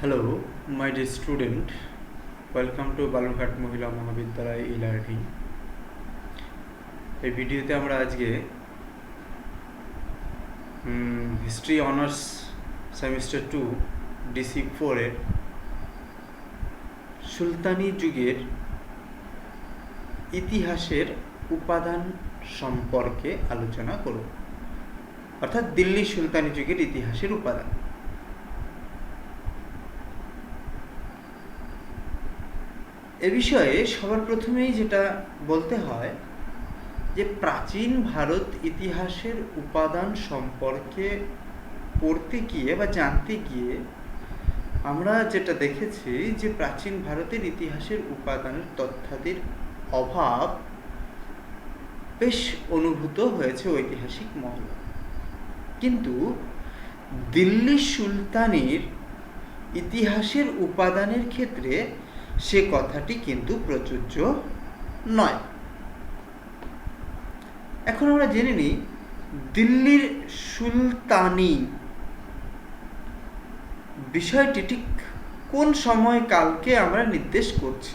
Hello my dear student, welcome to Balurghat মহিলা মহাবিদ্যালয় e-learning. এই ভিডিওতে আমরা আজকে হিস্ট্রি অনার্স সেমিস্টার 2 DC 4 এর সুলতানি যুগের ইতিহাসের উপাদান সম্পর্কে আলোচনা করব, অর্থাৎ দিল্লি সুলতানি যুগের ইতিহাসের উপাদান। এ বিষয়ে সবার প্রথমেই যেটা বলতে হয় যে প্রাচীন ভারত ইতিহাসের উপাদান সম্পর্কে পড়তে গিয়ে বা জানতে গিয়ে আমরা যেটা দেখেছি যে প্রাচীন ভারতের ইতিহাসের উপাদানের তথ্যাদির অভাব বেশ অনুভূত হয়েছে ঐতিহাসিক মহলে। কিন্তু দিল্লি সুলতানির ইতিহাসের উপাদানের ক্ষেত্রে সে কথাটি কিন্তু প্রযোজ্য নয়। এখন আমরা জেনে নিই দিল্লির সুলতানি বিষয়টি ঠিক কোন সময়কালকে আমরা নির্দেশ করছি।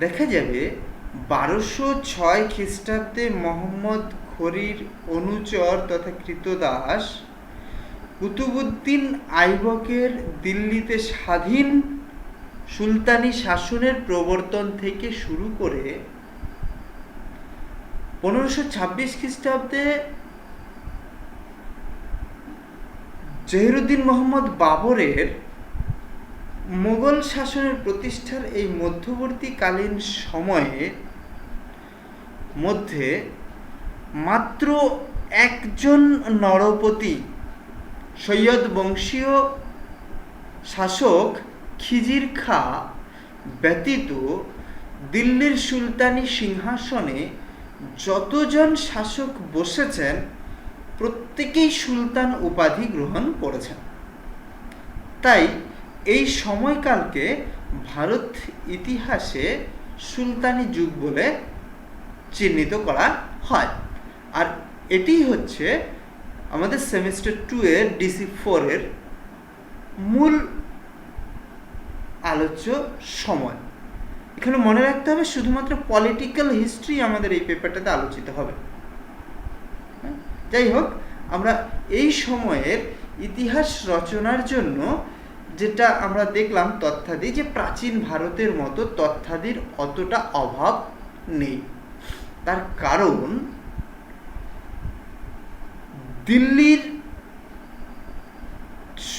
দেখা যাবে 1206 খ্রিস্টাব্দে মোহাম্মদ ঘুরির অনুচর তথা কৃতদাস কুতুবউদ্দিন আইবকের দিল্লিতে স্বাধীন সুলতানি শাসনের প্রবর্তন থেকে শুরু করে 1526 খ্রিস্টাব্দে জহিরুদ্দিন মোহাম্মদ বাবরের মোগল শাসনের প্রতিষ্ঠার এই মধ্যবর্তীকালীন সময়ে মধ্যে মাত্র একজন নরপতি সৈয়দ বংশীয় শাসক খিজির খাঁ ব্যতীত দিল্লির সুলতানি সিংহাসনে যতজন শাসক বসেছেন প্রত্যেকেই সুলতান উপাধি গ্রহণ করেছেন। তাই এই সময়কালকে ভারত ইতিহাসে সুলতানি যুগ বলে চিহ্নিত করা হয়। আর এটি হচ্ছে আমাদের সেমিস্টার 2 এর DC 4 এর মূল আলোচ্য সময়। এখানে মনে রাখতে হবে শুধুমাত্র পলিটিক্যাল হিস্ট্রি আমাদের এই পেপারটাতে আলোচিত হবে। যাই হোক, আমরা এই সময়ের ইতিহাস রচনার জন্য যেটা আমরা দেখলাম তথ্যাদি, যে প্রাচীন ভারতের মতো তথ্যাদির অতটা অভাব নেই। তার কারণ দিল্লির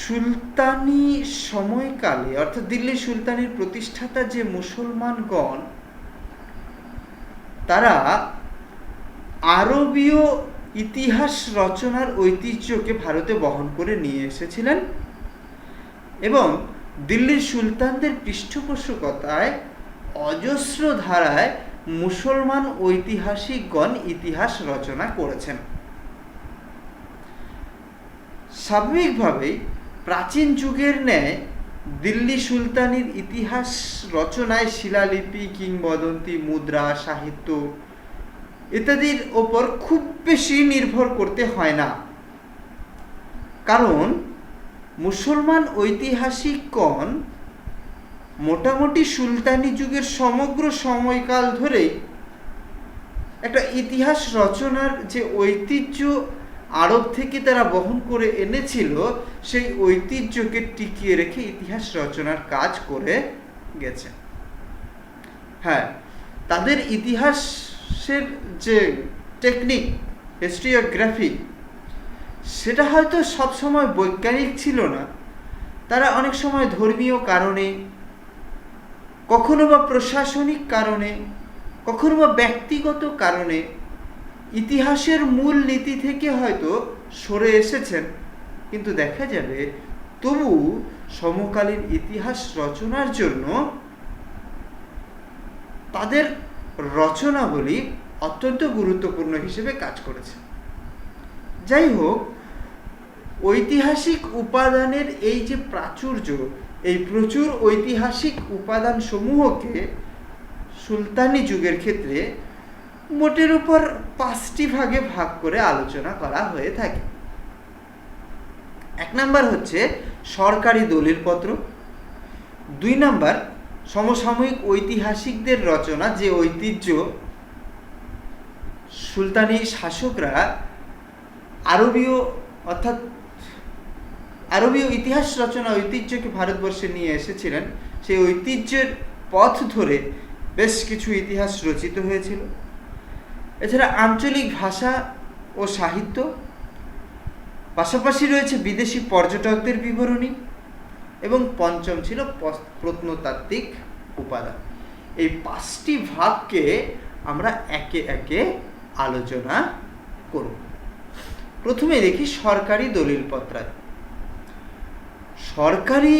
সুলতানি সময়কালে, অর্থাৎ দিল্লি সুলতানির প্রতিষ্ঠাতা যে মুসলমানগণ, তারা আরবীয় ইতিহাস রচনার ঐতিহ্যকে ভারতে বহন করে নিয়ে এসেছিলেন এবং দিল্লির সুলতানদের পৃষ্ঠপোষকতায় অজস্র ধারায় মুসলমান ঐতিহাসিকগণ ইতিহাস রচনা করেছেন। স্বাভাবিকভাবেই প্রাচীন যুগের ন্যায় দিল্লি সুলতানির ইতিহাস রচনায় শিলালিপি, কিংবদন্তি, মুদ্রা, সাহিত্য ইত্যাদির ওপর খুব বেশি নির্ভর করতে হয় না। কারণ মুসলমান ঐতিহাসিকগণ মোটামুটি সুলতানি যুগের সমগ্র সময়কাল ধরেই একটা ইতিহাস রচনার যে ঐতিহ্য আরব থেকে তারা বহন করে এনেছিল, সেই ঐতিহ্যকে টিকিয়ে রেখে ইতিহাস রচনার কাজ করে গেছে। হ্যাঁ, তাদের ইতিহাসের যে টেকনিক, হিস্ট্রিওগ্রাফি, সেটা হয়তো সবসময় বৈজ্ঞানিক ছিল না। তারা অনেক সময় ধর্মীয় কারণে, কখনো বা প্রশাসনিক কারণে, কখনো বা ব্যক্তিগত কারণে ইতিহাসের মূল নীতি থেকে হয়তো সরে এসেছেন। কিন্তু দেখা যাবে তবু সমকালীন ইতিহাস রচনার জন্য তাদের রচনাবলী অত্যন্ত গুরুত্বপূর্ণ হিসেবে কাজ করেছে। যাই হোক, ঐতিহাসিক উপাদানের এই যে প্রাচুর্য, এই প্রচুর ঐতিহাসিক উপাদান সমূহকে সুলতানি যুগের ক্ষেত্রে মোটের উপর 5টি ভাগে ভাগ করে আলোচনা করা হয়ে থাকে। এক নাম্বার হচ্ছে সরকারি দলিলপত্র। 2 নাম্বার সমসাময়িক ঐতিহাসিকদের রচনা, যে ঐতিহ্য সুলতানি শাসকরা আরবীয় ইতিহাস রচনা ঐতিহ্যকে ভারতবর্ষে নিয়ে এসেছিলেন, সেই ঐতিহ্যের পথ ধরে বেশ কিছু ইতিহাস রচিত হয়েছিল। এছাড়া আঞ্চলিক ভাষা ও সাহিত্য, পাশাপাশি রয়েছে বিদেশি পর্যটকদের বিবরণী, এবং পঞ্চম ছিল প্রত্নতাত্ত্বিক উপাদান। এই 5টি ভাগকে আমরা একে একে আলোচনা করব। প্রথমে দেখি সরকারি দলিলপত্রাদি। সরকারি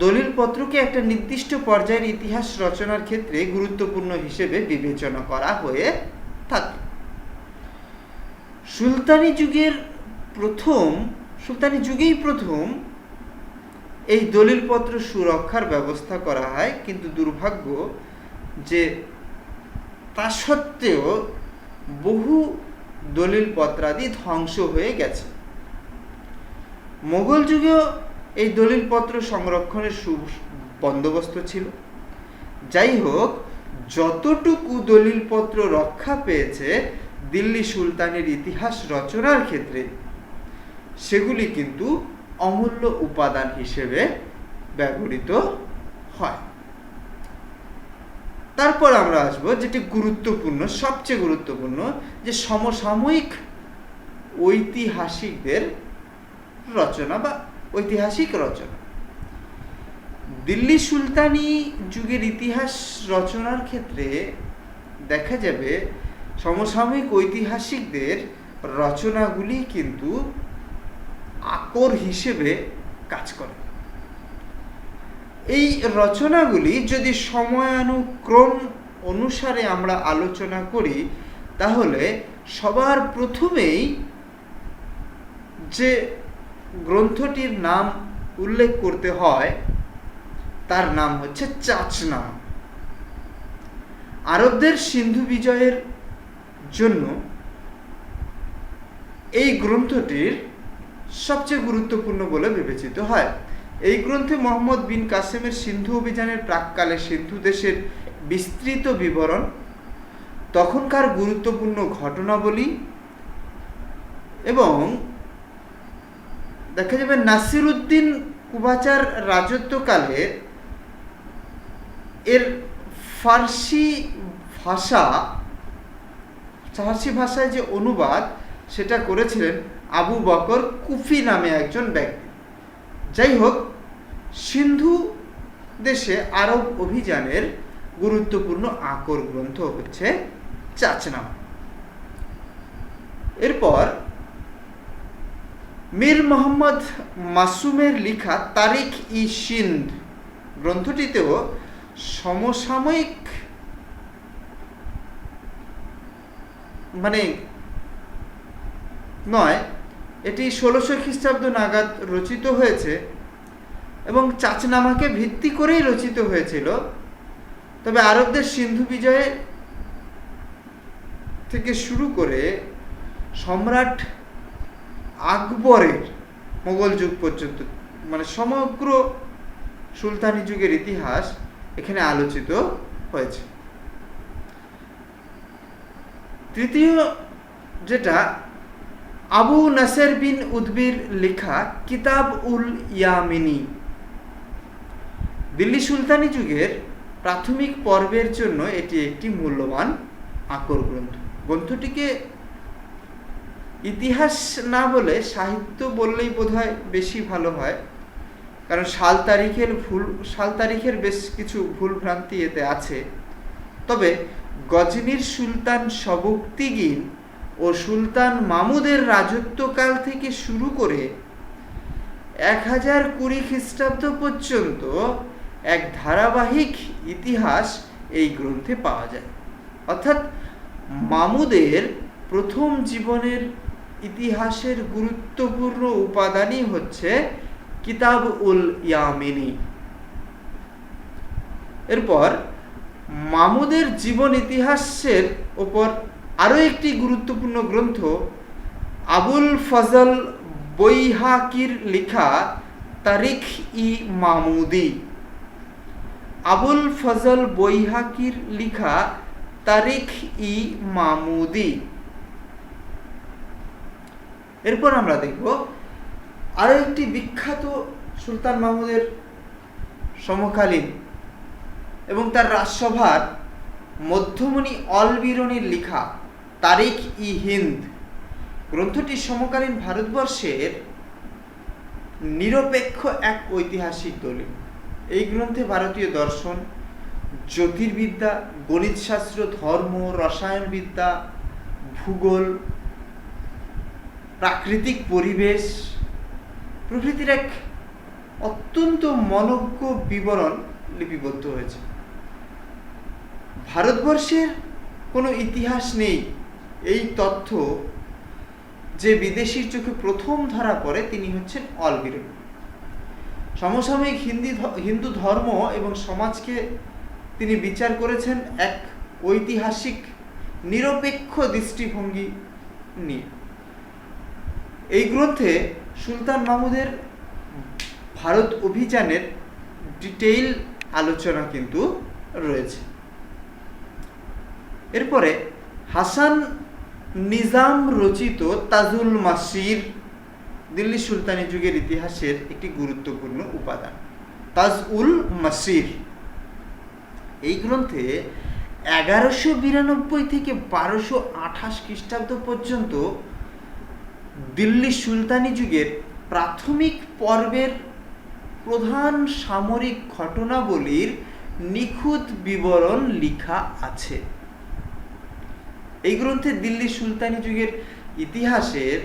দলিলপত্রকে একটা নির্দিষ্ট পর্যায়ের ইতিহাস রচনার ক্ষেত্রে গুরুত্বপূর্ণ হিসেবে বিবেচনা করা হয়ে থাকে। সুলতানি যুগেই প্রথম এই দলিলপত্র সুরক্ষার ব্যবস্থা করা হয়, কিন্তু দুর্ভাগ্য যে তা সত্ত্বেও বহু দলিলপত্রাদি ধ্বংস হয়ে গেছে। মোগল যুগেও এই দলিলপত্র সংরক্ষণের বন্দোবস্ত ছিল। যাই হোক, যতটুকু দলিলপত্র রক্ষা পেয়েছে দিল্লি সুলতানের ইতিহাস রচনার ক্ষেত্রে, সেগুলি কিন্তু অমূল্য উপাদান হিসেবে ব্যবহৃত হয়। তারপর আমরা আসবো যেটি সবচেয়ে গুরুত্বপূর্ণ, যে সমসাময়িক ঐতিহাসিকদের রচনা বা ঐতিহাসিক রচনা। দিল্লি সুলতানি যুগের ইতিহাস রচনার ক্ষেত্রে দেখা যাবে সমসাময়িক ঐতিহাসিকদের রচনাগুলি কিন্তু আকর হিসেবে কাজ করে। এই রচনাগুলি যদি সময়ানুক্রম অনুসারে আমরা আলোচনা করি, তাহলে সবার প্রথমেই যে গ্রন্থটির নাম উল্লেখ করতে হয় তার নাম হচ্ছে চাচনামা। আরবদের সিন্ধু বিজয়ের জন্য এই গ্রন্থটির সবচেয়ে গুরুত্বপূর্ণ বলে বিবেচিত হয়। এই গ্রন্থে মোহাম্মদ বিন কাসেমের সিন্ধু অভিযানের প্রাক্কালে সিন্ধু দেশের বিস্তৃত বিবরণ, তখনকার গুরুত্বপূর্ণ ঘটনাবলী, এবং দেখা যাবে নাসিরউদ্দিন কুবাচার রাজত্বকালে এর ফার্সি ভাষায় যে অনুবাদ সেটা করেছিলেন আবু বকর কুফি নামে একজন ব্যক্তি। যাই হোক, সিন্ধু দেশে আরব অভিযানের গুরুত্বপূর্ণ আকর গ্রন্থ হচ্ছে চাচনামা। এরপর মীর মোহাম্মদ মাসুমের লেখা তারিখ ই সিন্ধ গ্রন্থটিতেও সমসাময়িক নয়, এটি 1600 খ্রিস্টাব্দ নাগাদ রচিত হয়েছে এবং চাচনামাকে ভিত্তি করেই রচিত হয়েছিল। তবে আরবদের সিন্ধু বিজয় থেকে শুরু করে সম্রাট আকবরের মোগল যুগ পর্যন্ত, সমগ্র সুলতানি যুগের ইতিহাস এখানে আলোচিত হয়েছে। তৃতীয় যেটা, আবু নাসের বিন উদ্বির লেখা কিতাব উল ইয়ামিনী। দিল্লি সুলতানি যুগের প্রাথমিক পর্বের জন্য এটি একটি মূল্যবান আকর গ্রন্থ। গ্রন্থটিকে ইতিহাস না বলে সাহিত্য বললেই বোধহয় বেশি ভালো হয়, কারণ সাল তারিখের বেশ কিছু ভুল ভ্রান্তি এতে আছে। তবে গজনির সুলতান সবুকতিগিন ও সুলতান মামুদের রাজত্বকাল থেকে শুরু করে 1020 খ্রিস্টাব্দ পর্যন্ত এক ধারাবাহিক ইতিহাস এই গ্রন্থে পাওয়া যায়। অর্থাৎ মামুদের প্রথম জীবনের ইতিহাসের গুরুত্বপূর্ণ উপাদানই হচ্ছে কিতাব উল ইয়ামিনী। এরপর মামুদের জীবন ইতিহাসের ওপর আরও একটি গুরুত্বপূর্ণ গ্রন্থ আবুল ফজল বৈহাকির লেখা তারিখ ই মামুদি, আবুল ফজল বৈহাকির লিখা তারিখ ই মামুদি। এরপর আমরা দেখব আরো একটি বিখ্যাত সুলতান মাহমুদের সমকালীন এবং তার রাজসভার মধ্যমণি অলবিরনির লিখা তারিখ ই হিন্দ। গ্রন্থটি সমকালীন ভারতবর্ষের নিরপেক্ষ এক ঐতিহাসিক দলিল। এই গ্রন্থে ভারতীয় দর্শন, জ্যোতির্বিদ্যা, গণিতশাস্ত্র, ধর্ম, রসায়নবিদ্যা, ভূগোল, প্রাকৃতিক পরিবেশ প্রভৃতির এক অত্যন্ত মনোজ্ঞ বিবরণ লিপিবদ্ধ হয়েছে। ভারতবর্ষের কোনো ইতিহাস নেই এই তথ্য যে বিদেশির চোখে প্রথম ধরা পড়ে তিনি হচ্ছেন অলবিরনি। সমসাময়িক হিন্দু ধর্ম এবং সমাজকে তিনি বিচার করেছেন এক ঐতিহাসিক নিরপেক্ষ দৃষ্টিভঙ্গি নিয়ে। এই গ্রন্থে সুলতান মাহমুদের ভারত অভিযানের ডিটেইল আলোচনা কিন্তু রয়েছে। এরপরে হাসান নিজাম রচিত তাজুল মাসির দিল্লি সুলতানি যুগের ইতিহাসের একটি গুরুত্বপূর্ণ উপাদান। তাজউল মাসির এই গ্রন্থে 1192 থেকে 1228 খ্রিস্টাব্দ পর্যন্ত দিল্লি সুলতানি যুগের প্রাথমিক পর্বের প্রধান সামরিক ঘটনাবলীর নিখুঁত বিবরণ লেখা আছে। এই গ্রন্থে দিল্লি সুলতানি যুগের ইতিহাসের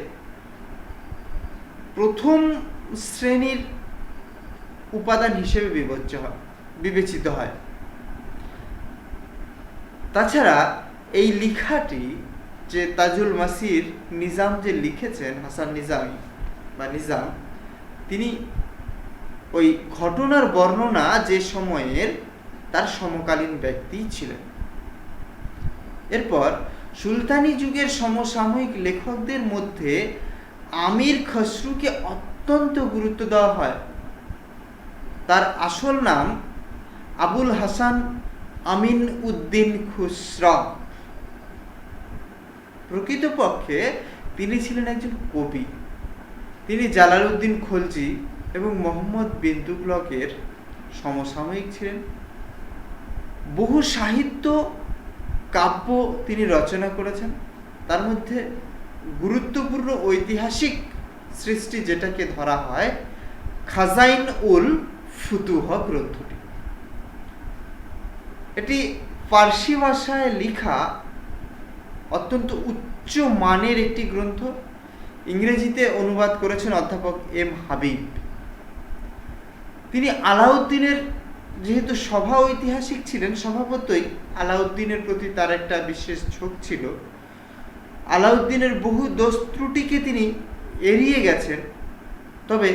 প্রথম শ্রেণীর উপাদান হিসেবে বিবেচিত হয়। তাছাড়া এই লেখাটি যে তাজুল মাসির নিজাম যে লিখেছেন, হাসান নিজাম, তিনি ওই ঘটনার বর্ণনা যে সময়ের তার সমকালীন ব্যক্তি ছিলেন। এরপর সুলতানি যুগের সমসাময়িক লেখকদের মধ্যে আমির খসরুকে অত্যন্ত গুরুত্ব দেওয়া হয়। তার আসল নাম আবুল হাসান আমিন উদ্দিন খুসরা। প্রকৃতপক্ষে তিনি ছিলেন একজন কবি। তিনি জালালউদ্দিন খলজি এবং মোহাম্মদ বিন তুগলকের সমসাময়িক ছিলেন। বহু সাহিত্য কাব্য তিনি রচনা করেছেন। তার মধ্যে গুরুত্বপূর্ণ ঐতিহাসিক সৃষ্টি যেটাকে ধরা হয় খাজাইন উল ফুতুহ গ্রন্থটি। এটি ফার্সি ভাষায় লেখা অত্যন্ত উচ্চ মানের একটি গ্রন্থ। ইংরেজিতে অনুবাদ করেছেন অধ্যাপক এম হাবিব। তিনি আলাউদ্দিনের যেহেতু সভা ঐতিহাসিক ছিলেন, স্বভাবতই আলাউদ্দিনের প্রতি তার একটা বিশেষ ঝোঁক ছিল। আলাউদ্দিনের বহু দোষ ত্রুটিকে তিনি এড়িয়ে গেছেন, তবে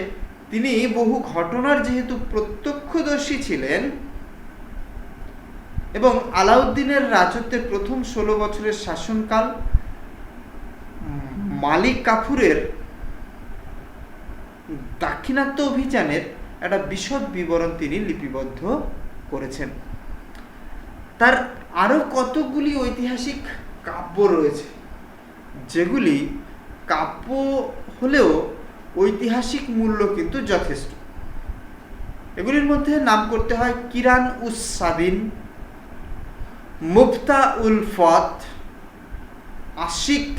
তিনি বহু ঘটনার যেহেতু প্রত্যক্ষদর্শী ছিলেন এবং আলাউদ্দিনের রাজত্বের প্রথম 16 বছরের শাসনকাল মালিক কাফুরের দাক্ষিণাত্য অভিযানের একটা বিশদ বিবরণ তিনি লিপিবদ্ধ করেছেন। তার আরো কতগুলি ঐতিহাসিক কাব্য রয়েছে, যেগুলি কাব্য হলেও ঐতিহাসিক মূল্য কিন্তু যথেষ্ট। এগুলির মধ্যে নাম করতে হয় কিরান উস সাদিন, মুফতা উল ফত, আশিক,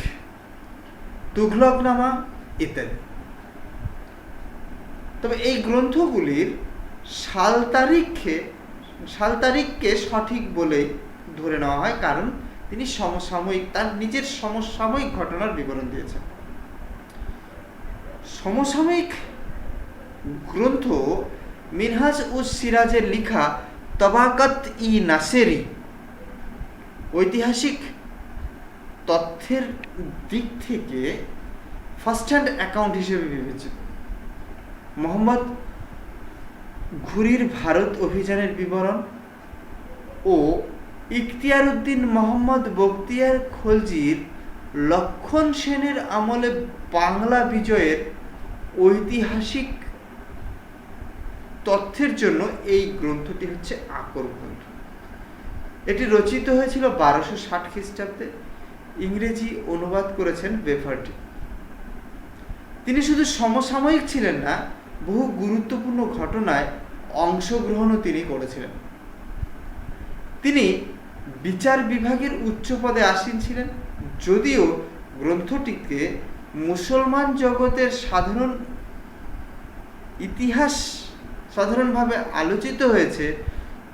তুঘলকনামা ইত্যাদি। তবে এই গ্রন্থগুলির সাল তারিখকে সঠিক বলেই ধরে নেওয়া হয়, কারণ তিনি তার নিজের সমসাময়িক ঘটনার বিবরণ দিয়েছেন। সমসাময়িক গ্রন্থ মিনহাজ উস সিরাজের লিখা তবাকাত ই নাসেরি ঐতিহাসিক তথ্যের দিক থেকে ফার্স্ট হ্যান্ড অ্যাকাউন্ট হিসেবে বিবেচিত। মোহাম্মদ ঘুরির ভারত অভিযানের বিবরণ ও ইখতিয়ার উদ্দিন মোহাম্মদ বখতিয়ার খলজির লক্ষণ সেনের আমলে বাংলা বিজয়ের ঐতিহাসিক তথ্যের জন্য এই গ্রন্থটি হচ্ছে আকর গ্রন্থ। এটি রচিত হয়েছিল 1260 খ্রিস্টাব্দে। ইংরেজি অনুবাদ করেছেন বেফার্ড। তিনি শুধু সমসাময়িক ছিলেন না, বহু গুরুত্বপূর্ণ ঘটনায় অংশগ্রহণও তিনি করেছিলেন। তিনি বিচার বিভাগের উচ্চ পদে আসীন ছিলেন। যদিও গ্রন্থটিকে মুসলমান জগতের সাধারণ ইতিহাস সাধারণভাবে আলোচিত হয়েছে,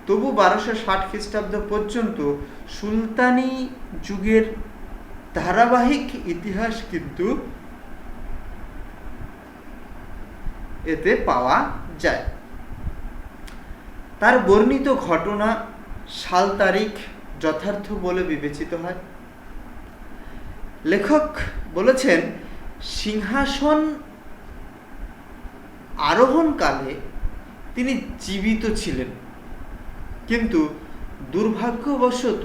তবু 1260 খ্রিস্টাব্দ পর্যন্ত সুলতানি যুগের ধারাবাহিক ইতিহাস কিন্তু এতে পাওয়া যায়। তার বর্ণিত ঘটনা, সাল তারিখ যথার্থ বলে বিবেচিত হয়। লেখক বলেছেন, সিংহাসন আরোহণকালে তিনি জীবিত ছিলেন, কিন্তু দুর্ভাগ্যবশত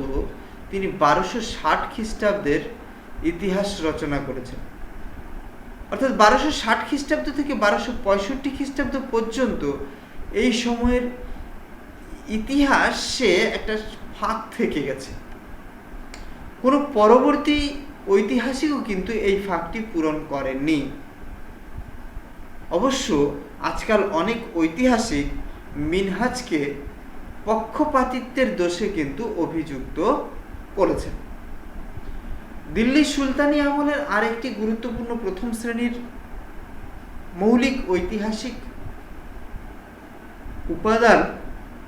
তিনি 1260 খ্রিস্টাব্দের ইতিহাস রচনা করেছেন। অর্থাৎ 1260 খ্রিস্টাব্দ থেকে 1265 খ্রিস্টাব্দ পর্যন্ত এই সময়ের ইতিহাসে একটা ফাঁক থেকে গেছে। কোনো পরবর্তী ঐতিহাসিকও কিন্তু এই ফাঁকটি পূরণ করেননি। অবশ্য আজকাল অনেক ঐতিহাসিক মিনহাজকে পক্ষপাতিত্বের দোষে কিন্তু অভিযুক্ত করেছেন। দিল্লি সুলতানি আমলের আরেকটি গুরুত্বপূর্ণ প্রথম শ্রেণীর মৌলিক ঐতিহাসিক উপাদান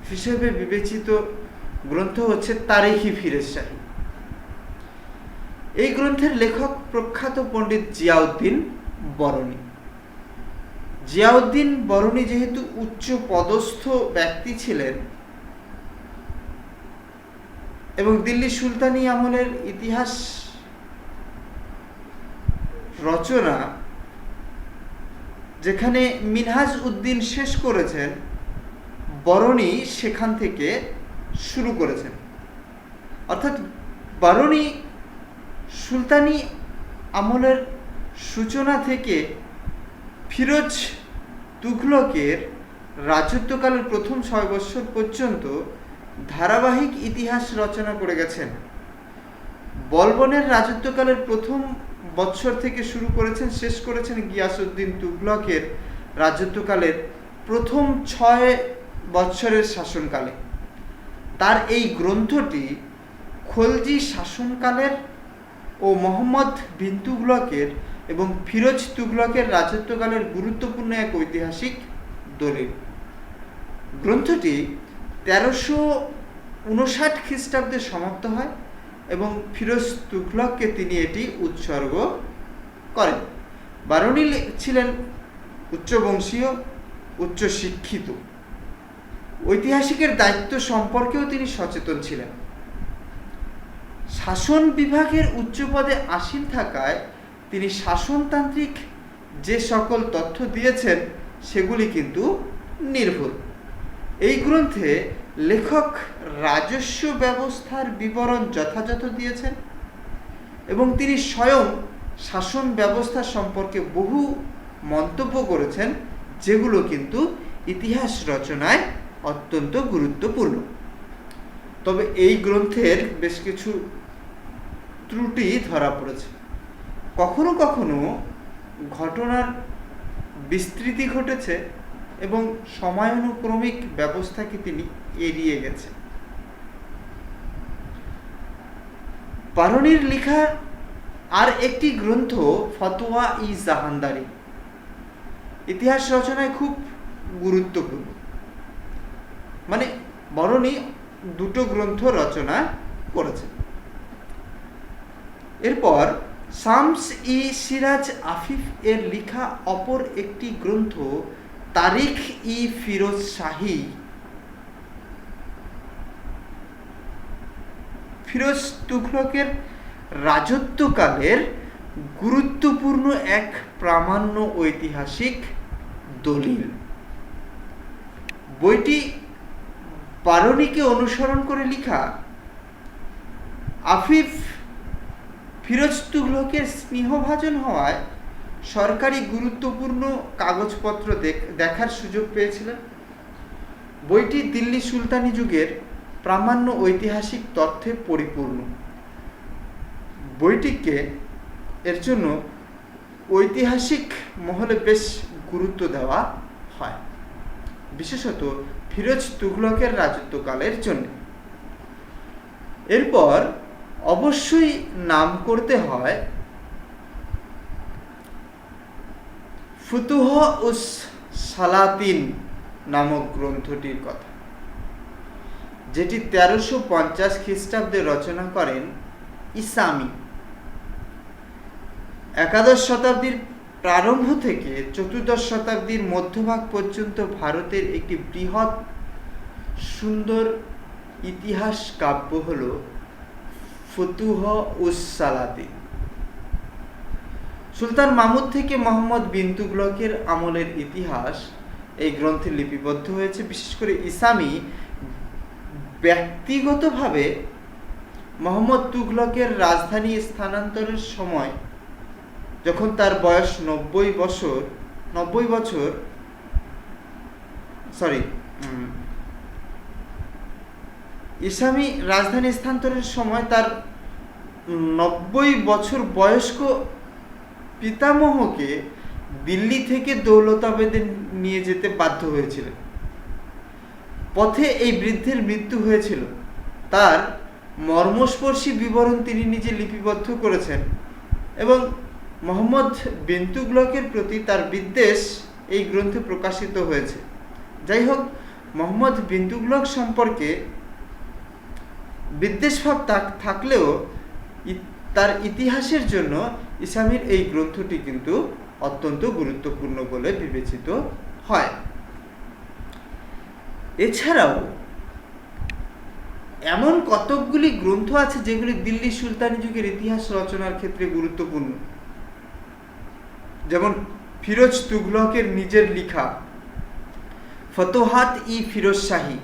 হিসেবে বিবেচিত গ্রন্থ হচ্ছে তারিখি ফিরোজ শাহী। এই গ্রন্থের লেখক প্রখ্যাত পণ্ডিত জিয়াউদ্দিন বরনী। জিয়াউদ্দিন বরনী যেহেতু উচ্চ পদস্থ ব্যক্তি ছিলেন এবং দিল্লি সুলতানি আমলের ইতিহাস রচনা যেখানে মিনহাজ উদ্দিন শেষ করেছেন, বরনী সেখান থেকে শুরু করেছেন। অর্থাৎ বরনী সুলতানি আমলের সূচনা থেকে ফিরোজ তুঘলকের রাজত্বকালের প্রথম 6 বৎসর পর্যন্ত ধারাবাহিক ইতিহাস রচনা করে গেছেন। বলবনের রাজত্বকালের প্রথম বৎসর থেকে শুরু করেছেন, শেষ করেছেন গিয়াসউদ্দিন তুঘলকের রাজত্বকালের প্রথম 6 বৎসরের শাসনকালে। তার এই গ্রন্থটি খলজি শাসনকালের ও মোহাম্মদ বিন তুঘলকের এবং ফিরোজ তুঘলকের রাজত্বকালের গুরুত্বপূর্ণ এক ঐতিহাসিক দলিল। গ্রন্থটি 1359 খ্রিস্টাব্দে সমাপ্ত হয় এবং ফিরোজ তুঘলককে তিনি এটি উৎসর্গ করেন। বরনী ছিলেন উচ্চবংশীয়, উচ্চ শিক্ষিত। ঐতিহাসিকের দায়িত্ব সম্পর্কেও তিনি সচেতন ছিলেন। শাসন বিভাগের উচ্চ পদে আসীন থাকায় তিনি শাসনতান্ত্রিক যে সকল তথ্য দিয়েছেন সেগুলি কিন্তু নির্ভুল। এই গ্রন্থে লেখক রাজস্ব ব্যবস্থার বিবরণ যথাযথ দিয়েছেন এবং তিনি স্বয়ং শাসন ব্যবস্থা সম্পর্কে বহু মন্তব্য করেছেন, যেগুলো কিন্তু ইতিহাস রচনায় অত্যন্ত গুরুত্বপূর্ণ। তবে এই গ্রন্থের বেশ কিছু ত্রুটি ধরা পড়েছে। কখনো কখনো ঘটনার বিস্তৃতি ঘটেছে এবং সময়ানুক্রমিক ব্যবস্থাকে তিনি এড়িয়ে গেছেন। বরনীর লেখা আর একটি গ্রন্থ ফতোয়া ই জাহানদারি ইতিহাস রচনায় খুব গুরুত্বপূর্ণ। মানে বরনী দুটো গ্রন্থ রচনা করেছেন। এরপর শামস ই সিরাজ আফিফ এর লেখা অপর একটি গ্রন্থ তারিখ ই ফিরোজ শাহী ফিরোজ তুঘলকের রাজত্বকালের গুরুত্বপূর্ণ এক প্রামাণ্য ঐতিহাসিক দলিল। বইটি বরনীকে অনুসরণ করে লেখা। আফিফ ফিরোজ তুঘলকের স্নেহভাজন হওয়ায় সরকারি গুরুত্বপূর্ণ কাগজপত্র দেখার সুযোগ পেয়েছিলেন। বইটি দিল্লি সুলতানি যুগের প্রামাণ্য ঐতিহাসিক তথ্যে পরিপূর্ণ। বইটিকে এর জন্য ঐতিহাসিক মহলে বেশ গুরুত্ব দেওয়া হয়, বিশেষত ফিরোজ তুঘলকের রাজত্বকালের জন্য। এরপর অবশ্যই নাম করতে হয় ফুতুহ উস সালাতিন নামক গ্রন্থটির কথা, যেটি 1350 খ্রিস্টাব্দে রচনা করেন ইসামি। একাদশ শতাব্দীর প্রারম্ভ থেকে চতুর্দশ শতাব্দীর মধ্যভাগ পর্যন্ত ভারতের একটি বৃহৎ সুন্দর ইতিহাস কাব্য হল ফুতুহ উস সালাতিন। সুলতান মাহমুদ থেকে মোহাম্মদ বিন তুগলকের আমলের ইতিহাস এই গ্রন্থে লিপিবদ্ধ হয়েছে। বিশেষ করে ইসামি ব্যক্তিগতভাবে মোহাম্মদ তুগলকের রাজধানী স্থানান্তরের সময়, যখন তার বয়স 90 বছর ইসামি রাজধানী স্থানান্তরের সময় তার 90 বছর বয়স্ক পিতামহকে দিল্লি থেকে দৌলতাবাদে নিয়ে যেতে বাধ্য হয়েছিলেন। পথে এই বৃদ্ধের মৃত্যু হয়েছিল। তার মর্মস্পর্শী বিবরণ তিনি নিজে লিপিবদ্ধ করেছেন এবং মোহাম্মদ বিন তুগলকের প্রতি তার বিদ্বেষ এই গ্রন্থে প্রকাশিত হয়েছে। যাই হোক, মোহাম্মদ বিন তুগলক সম্পর্কে বিদ্বেষভাব থাকলেও তার ইতিহাসের জন্য ইসামির এই গ্রন্থটি কিন্তু অত্যন্ত গুরুত্বপূর্ণ বলে বিবেচিত হয়। এছাড়াও এমন কতকগুলি গ্রন্থ আছে যেগুলি দিল্লি সুলতানি যুগের ইতিহাস রচনার ক্ষেত্রে গুরুত্বপূর্ণ, যেমন ফিরোজ তুঘলকের নিজের লিখা ফতোহাত ই ফিরোজ শাহী।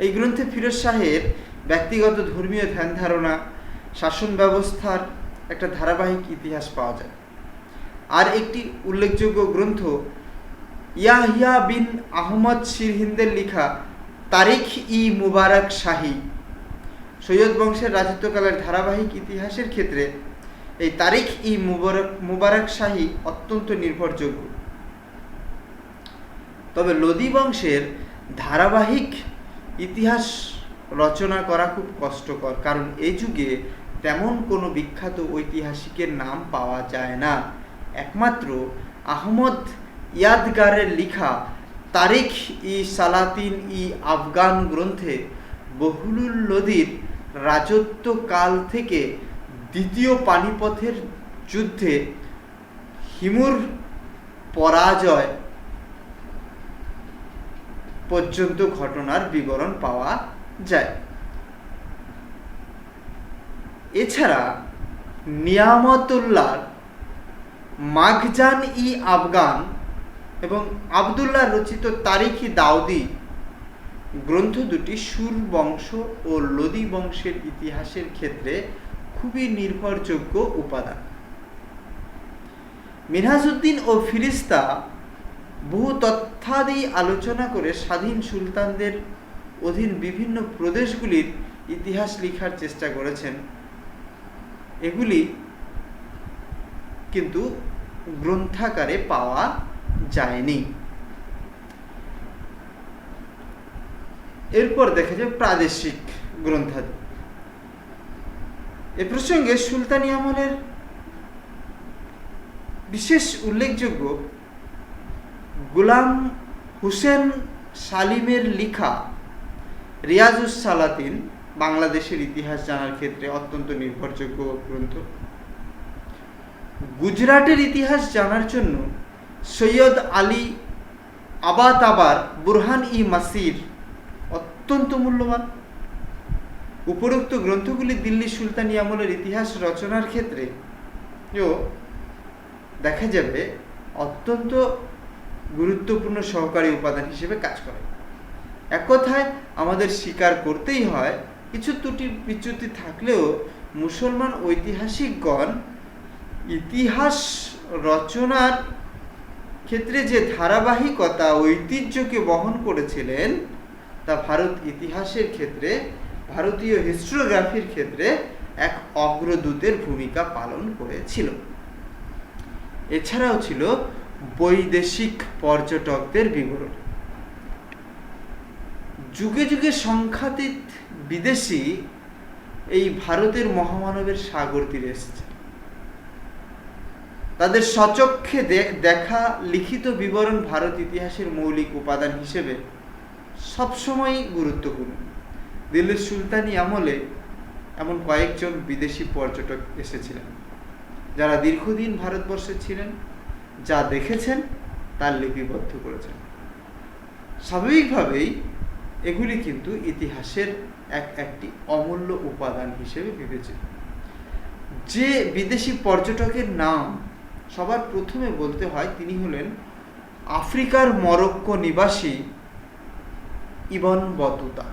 এই গ্রন্থে ফিরোজ শাহের ব্যক্তিগত ধর্মীয় ধ্যান ধারণা, শাসন ব্যবস্থার একটা ধারাবাহিক ইতিহাস পাওয়া যায়। আর একটি উল্লেখযোগ্য গ্রন্থ ইয়াহিয়া বিন আহমদ সিরহিন্দের লিখা তারিখ ই মুবারক শাহী। সৈয়দ বংশের রাজত্বকালের ধারাবাহিক ইতিহাসের ক্ষেত্রে এই তারিখ ই মুবারক শাহী অত্যন্ত নির্ভরযোগ্য। তবে লোদি বংশের ধারাবাহিক ইতিহাস রচনা করা খুব কষ্টকর, কারণ এই যুগে তেমন কোনো বিখ্যাত ঐতিহাসিকের নাম পাওয়া যায় না। একমাত্র আহমদ ইয়াদগারের লিখা তারিখ ই সালাতিন ই আফগান গ্রন্থে বহলুল লোদির রাজত্বকাল থেকে দ্বিতীয় পানিপথের যুদ্ধে হিমুর পরাজয় পর্যন্ত ঘটনার বিবরণ পাওয়া যায়। এছাড়া নিয়ামতুল্লাহ মাখজান ই আফগান এবং আবদুল্লাহ রচিত তারিখ ই দাউদি গ্রন্থ দুটি সুর বংশ ও লোদি বংশের ইতিহাসের ক্ষেত্রে খুবই নির্ভরযোগ্য উপাদান। মিনহাজউদ্দিন ও ফিরিস্তা বহু তথ্যাদি আলোচনা করে স্বাধীন সুলতানদের অধীন বিভিন্ন প্রদেশগুলির ইতিহাস লেখার চেষ্টা করেছেন। এগুলি কিন্তু গ্রন্থাকারে পাওয়া যায়নি। এরপর দেখা যায় প্রাদেশিক গ্রন্থাদি। এ প্রসঙ্গে সুলতানি আমলের বিশেষ উল্লেখযোগ্য গোলাম হুসেন সালিমের লিখা রিয়াজুস সালাতিন বাংলাদেশের ইতিহাস জানার ক্ষেত্রে অত্যন্ত নির্ভরযোগ্য গ্রন্থ। গুজরাটের ইতিহাস জানার জন্য সৈয়দ আলী আবাতাবার বুরহান ই মাসির অত্যন্ত মূল্যবান। উপরোক্ত গ্রন্থগুলি দিল্লি সুলতানি আমলের ইতিহাস রচনার ক্ষেত্রে দেখা যাবে অত্যন্ত গুরুত্বপূর্ণ সহকারী উপাদান হিসেবে কাজ করে। এক কথায় আমাদের স্বীকার করতেই হয়, কিছু ত্রুটি বিচ্যুতি থাকলেও মুসলমান ঐতিহাসিকগণ ইতিহাস রচনার ক্ষেত্রে যে ধারাবাহিকতা ঐতিহ্যকে বহন করেছিলেন তা ভারত ইতিহাসের ক্ষেত্রে, ভারতীয় হিস্টোগ্রাফির ক্ষেত্রে এক অগ্রদূতের ভূমিকা পালন করেছিল। এছাড়াও ছিল বৈদেশিক পর্যটকদের বিবরণ। যুগে যুগে সংখ্যাতীত বিদেশি এই ভারতের মহামানবের সাগর তীরে এসেছে। তাদের স্বচক্ষে দেখা লিখিত বিবরণ ভারত ইতিহাসের মৌলিক উপাদান হিসেবে সবসময়ই গুরুত্বপূর্ণ। দিল্লির সুলতানি আমলে এমন কয়েকজন বিদেশি পর্যটক এসেছিলেন যারা দীর্ঘদিন ভারতবর্ষে ছিলেন, যা দেখেছেন তার লিপিবদ্ধ করেছেন। স্বাভাবিকভাবেই এগুলি কিন্তু ইতিহাসের একটি অমূল্য উপাদান হিসেবে বিবেচিত। যে বিদেশি পর্যটকের নাম সবার প্রথমে বলতে হয় তিনি হলেন আফ্রিকার মরক্কো নিবাসী ইবন বতুতা।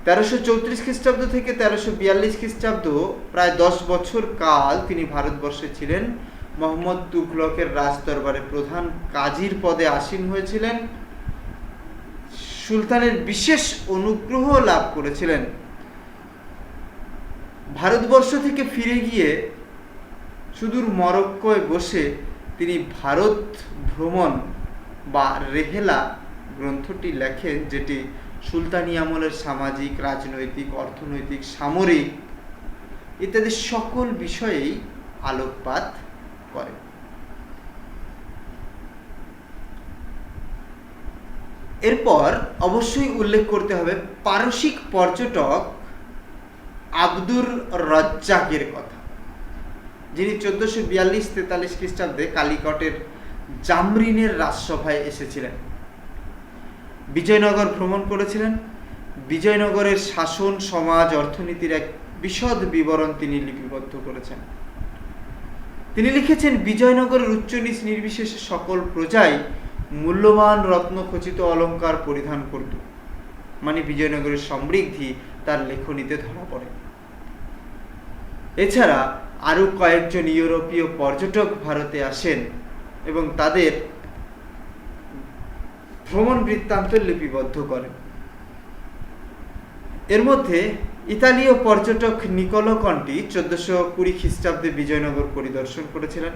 1334 খ্রিস্টাব্দ থেকে 1342 খ্রিস্টাব্দ প্রায় 10 বছর কাল তিনি ভারতবর্ষে ছিলেন। মোহাম্মদ তুগলকের রাজদরবারে প্রধান কাজীর পদে আসীন হয়েছিলেন। সুলতানের বিশেষ অনুগ্রহ লাভ করেছিলেন। ভারতবর্ষ থেকে ফিরে গিয়ে সুদূর মরক্কোয় বসে তিনি ভারত ভ্রমণ বা রেহেলা গ্রন্থটি লেখেন, যেটি সুলতানি আমলের সামাজিক, রাজনৈতিক, অর্থনৈতিক, সামরিক ইত্যাদি সকল বিষয়েই আলোকপাত করে। এরপর অবশ্যই উল্লেখ করতে হবে পারসিক পর্যটক আব্দুর রাজ্জাকের কথা, যিনি 1442-43 খ্রিস্টাব্দে কালিকটের জামরিনের রাজসভায় এসেছিলেন। বিজয়নগর ভ্রমণ করেছিলেন। বিজয়নগরের শাসন, সমাজ, অর্থনীতির এক বিশদ বিবরণ তিনি লিপিবদ্ধ করেছেন। তিনি লিখেছেন, বিজয়নগরের উচ্চ নীচ নির্বিশেষে সকল প্রজাই মূল্যবান রত্নখচিত অলঙ্কার পরিধান করত। মানে বিজয়নগরের সমৃদ্ধি তার লেখনীতে ধরা পড়ে। এছাড়া আরো কয়েকজন ইউরোপীয় পর্যটক ভারতে আসেন এবং তাদের ভ্রমণ বৃত্তান্ত লিপিবদ্ধ করেন। এর মধ্যে ইতালীয় পর্যটক নিকোলো কন্টি 1420 খ্রিস্টাব্দে বিজয়নগর পরিদর্শন করেছিলেন।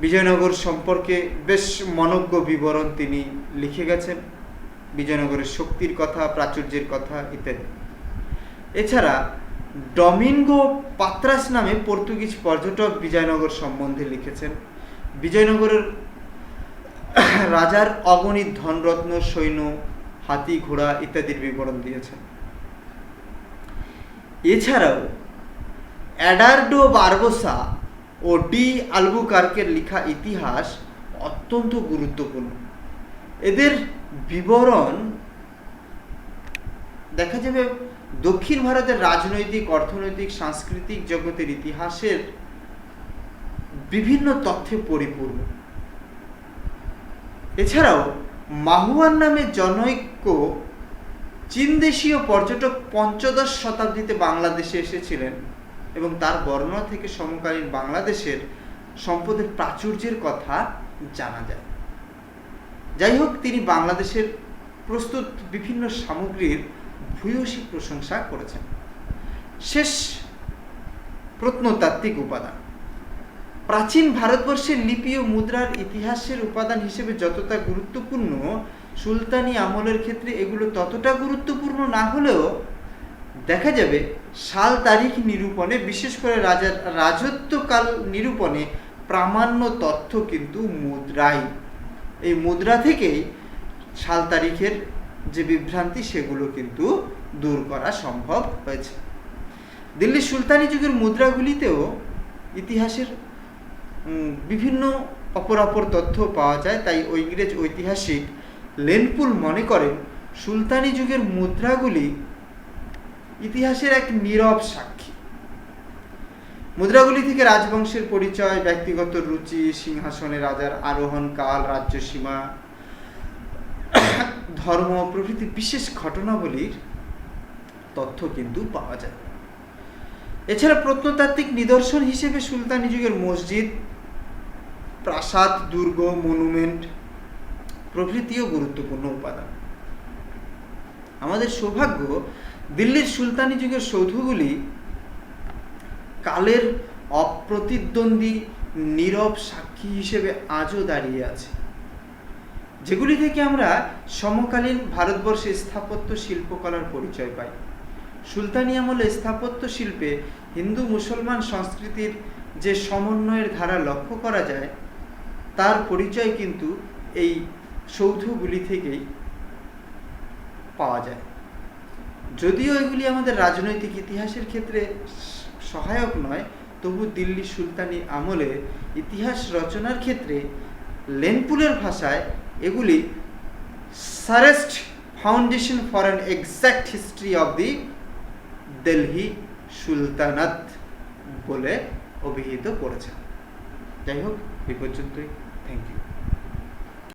বিজয়নগর সম্পর্কে বেশ মনোজ্ঞ বিবরণ তিনি লিখে গেছেন, বিজয়নগরের শক্তির কথা, প্রাচুর্যের কথা ইত্যাদি। এছাড়া ডমিঙ্গো পাত্রাস নামে পর্তুগিজ পর্যটক বিজয়নগর সম্বন্ধে লিখেছেন। বিজয়নগরের রাজার অগণিত ধনরত্ন, সৈন্য, হাতি, ঘোড়া ইত্যাদির বিবরণ দিয়েছেন। এছাড়াও এডার্ডো বারবোসা ও ডি আলবুকার্কের লেখা ইতিহাস অত্যন্ত গুরুত্বপূর্ণ। এদের বিবরণ দেখা যাবে দক্ষিণ ভারতের রাজনৈতিক, অর্থনৈতিক, সাংস্কৃতিক জগতের ইতিহাসের বিভিন্ন তথ্যে পরিপূর্ণ। এছাড়াও মাহুয়ান নামে জনৈক চীন দেশীয় পর্যটক 15 শতাব্দীতে বাংলাদেশে এসেছিলেন এবং তার বর্ণনা থেকে সমকালীন বাংলাদেশের সম্পদের প্রাচুর্যের কথা জানা যায়। যাই হোক, তিনি বাংলাদেশের প্রস্তুত বিভিন্ন সামগ্রীর ভূয়সী প্রশংসা করেছেন। শেষ প্রত্নতাত্ত্বিক উপাদান। প্রাচীন ভারতবর্ষের লিপি ও মুদ্রার ইতিহাসের উপাদান হিসেবে যতটা গুরুত্বপূর্ণ, সুলতানি আমলের ক্ষেত্রে এগুলো ততটা গুরুত্বপূর্ণ না হলেও দেখা যাবে সাল তারিখ নিরূপণে, বিশেষ করে রাজার রাজত্বকাল নিরূপণে প্রামাণ্য তথ্য কিন্তু মুদ্রাই। এই মুদ্রা থেকেই সাল তারিখের যে বিভ্রান্তি সেগুলো কিন্তু দূর করা সম্ভব হয়েছে। দিল্লির সুলতানি যুগের মুদ্রাগুলিতেও ইতিহাসের বিভিন্ন অপরাপর তথ্য পাওয়া যায়। তাই ইংরেজ ঐতিহাসিক লেনপুল মনে করেন সুলতানি যুগের মুদ্রাগুলি ইতিহাসের এক নীরব সাক্ষী। মুদ্রাগুলি থেকে রাজবংশের পরিচয়, ব্যক্তিগত রুচি, সিংহাসনে রাজার আরোহণ কাল, রাজ্য সীমা, ধর্ম প্রভৃতি বিশেষ ঘটনাবলীর তথ্য কিন্তু পাওয়া যায়। এছাড়া প্রত্নতাত্ত্বিক নিদর্শন হিসেবে সুলতানি যুগের মসজিদ, প্রাসাদ, দুর্গ, মনুমেন্ট প্রভৃতিও গুরুত্বপূর্ণ উপাদান। আমাদের সৌভাগ্য, দিল্লির সুলতানি যুগের সৌধগুলি কালের অপ্রতিদ্বন্দ্বী নীরব সাক্ষী হিসেবে আজও দাঁড়িয়ে আছে, যেগুলি থেকে আমরা সমকালীন ভারতবর্ষের স্থাপত্য শিল্পকলার পরিচয় পাই। সুলতানি আমলে স্থাপত্য শিল্পে হিন্দু মুসলমান সংস্কৃতির যে সমন্বয়ের ধারা লক্ষ্য করা যায়, তার পরিচয় কিন্তু এই সৌধগুলি থেকেই পাওয়া যায়। যদিও এগুলি আমাদের রাজনৈতিক ইতিহাসের ক্ষেত্রে সহায়ক নয়, তবু দিল্লি সুলতানি আমলে ইতিহাস রচনার ক্ষেত্রে লেনপুলের ভাষায় এগুলি surest foundation for an exact history of the Delhi sultanate বলে অভিহিত করেছেন। যাই হোক, এই পর্যন্তই। Thank you.